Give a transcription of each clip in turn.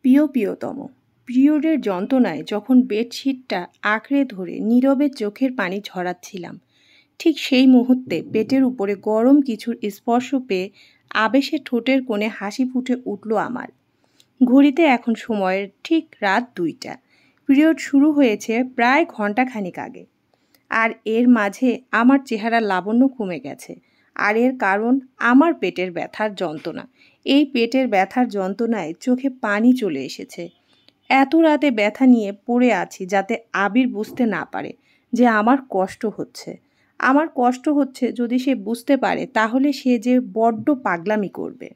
প্রিয়তম, পিরিয়ডের যন্ত্রণায় যখন বেডশিটটা আঁকড়ে ধরে নীরবে চোখের পানি ঝরাচ্ছিলাম, ঠিক সেই মুহূর্তে পেটের উপরে গরম কিছুর স্পর্শ পেয়ে আবেশে ঠোঁটের কোণে হাসি ফুটে উঠল আমার। ঘড়িতে এখন সময়ের ঠিক রাত ২টা। পিরিয়ড শুরু হয়েছে প্রায় ঘণ্টাখানিক আগে। আর এর মাঝে আমার চেহারার লাবণ্য কমে গেছে। আর এর কারণ আমার পেটের ব্যথার যন্ত্রণা। এই পেটের ব্যথার যন্ত্রণায় চোখে পানি চলে এসেছে। এত রাতে ব্যথা নিয়ে পড়ে আছি যাতে আবির বুঝতে না পারে যে আমার কষ্ট হচ্ছে। আমার কষ্ট হচ্ছে যদি সে বুঝতে পারে তাহলে সে যে বড্ড পাগলামি করবে।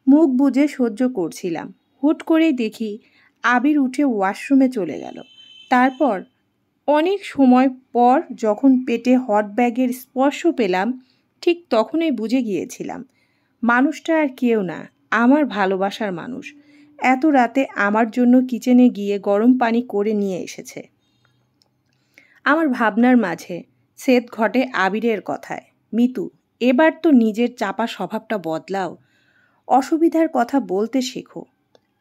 মুখ বুজে সহ্য করছিলাম। হুট করেই দেখি আবির উঠে ওয়াশরুমে চলে গেল। তারপর অনেক সময় পর যখন পেটে হট ব্যাগের স্পর্শ পেলাম, ঠিক তখনই বুঝে গিয়েছিলাম মানুষটা আর কেউ না, আমার ভালোবাসার মানুষ। এত রাতে আমার জন্য কিচেনে গিয়ে গরম পানি করে নিয়ে এসেছে। আমার ভাবনার মাঝে ছেদ ঘটে আবিরের কথায়, মিতু, এবার তো নিজের চাপা স্বভাবটা বদলাও, অসুবিধার কথা বলতে শেখো।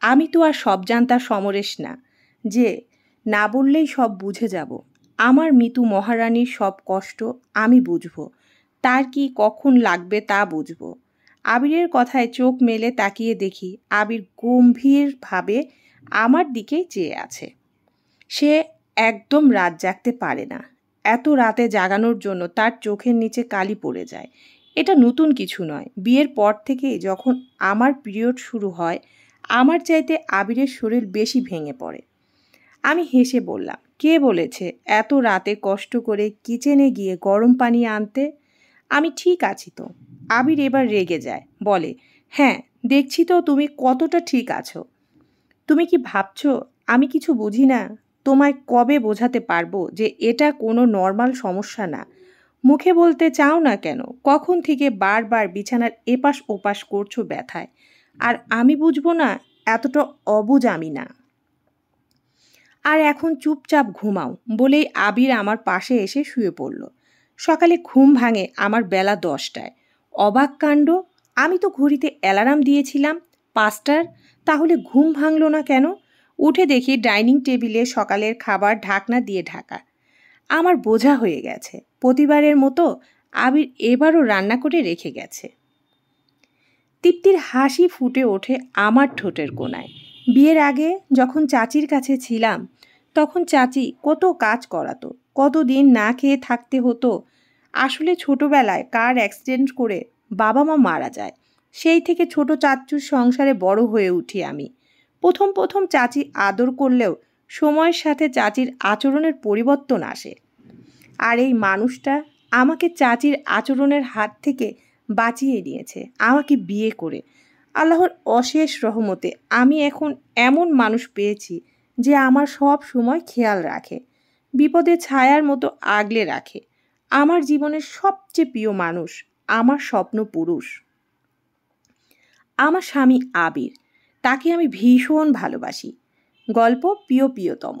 আমি তো আর সব জানতা সমরেশ না যে না বললেই সব বুঝে যাব। আমার মিতু মহারানীর সব কষ্ট আমি বুঝব, তার কি কখন লাগবে তা বুঝব। আবিরের কথায় চোখ মেলে তাকিয়ে দেখি আবির গম্ভীরভাবে আমার দিকেই চেয়ে আছে। সে একদম রাত জাগতে পারে না। এত রাতে জাগানোর জন্য তার চোখের নিচে কালি পড়ে যায়। এটা নতুন কিছু নয়। বিয়ের পর থেকেই যখন আমার পিরিয়ড শুরু হয়, আমার চাইতে আবিরের শরীর বেশি ভেঙে পড়ে। আমি হেসে বললাম, কে বলেছে এত রাতে কষ্ট করে কিচেনে গিয়ে গরম পানি আনতে? আমি ঠিক আছি তো। আবির এবার রেগে যায়, বলে, হ্যাঁ দেখছি তো তুমি কতটা ঠিক আছো। তুমি কি ভাবছো আমি কিছু বুঝি না? তোমায় কবে বোঝাতে পারবো যে এটা কোনো নর্মাল সমস্যা না? মুখে বলতে চাও না কেন? কখন থেকে বারবার বিছানার এপাশ ওপাশ করছো ব্যথায়। আর আমি বুঝবো না? এতটা অবুঝ আমি না। আর এখন চুপচাপ ঘুমাও বলেই আবির আমার পাশে এসে শুয়ে পড়ল। সকালে ঘুম ভাঙে আমার বেলা 10টায়। অবাক কাণ্ড, আমি তো ঘড়িতে অ্যালার্ম দিয়েছিলাম 5টার, তাহলে ঘুম ভাঙল না কেন? উঠে দেখি ডাইনিং টেবিলে সকালের খাবার ঢাকনা দিয়ে ঢাকা। আমার বোঝা হয়ে গেছে, প্রতিবারের মতো আবির এবারও রান্না করে রেখে গেছে। তৃপ্তির হাসি ফুটে ওঠে আমার ঠোঁটের কোণায়। বিয়ের আগে যখন চাচির কাছে ছিলাম তখন চাচি কত কাজ করাতো, কতদিন না খেয়ে থাকতে হতো। আসলে ছোটবেলায় কার অ্যাক্সিডেন্ট করে বাবা মা মারা যায়, সেই থেকে ছোট চাচ্চুর সংসারে বড় হয়ে উঠি আমি। প্রথম চাচি আদর করলেও সময়ের সাথে চাচির আচরণের পরিবর্তন আসে। আর এই মানুষটা আমাকে চাচির আচরণের হাত থেকে বাঁচিয়ে নিয়েছে আমাকে বিয়ে করে। আল্লাহর অশেষ রহমতে আমি এখন এমন মানুষ পেয়েছি যে আমার সব সময় খেয়াল রাখে, বিপদে ছায়ার মতো আগলে রাখে। আমার জীবনের সবচেয়ে প্রিয় মানুষ আমার স্বপ্ন পুরুষ, আমার স্বামী আবির। তাকে আমি ভীষণ ভালোবাসি। গল্প প্রিয়তম।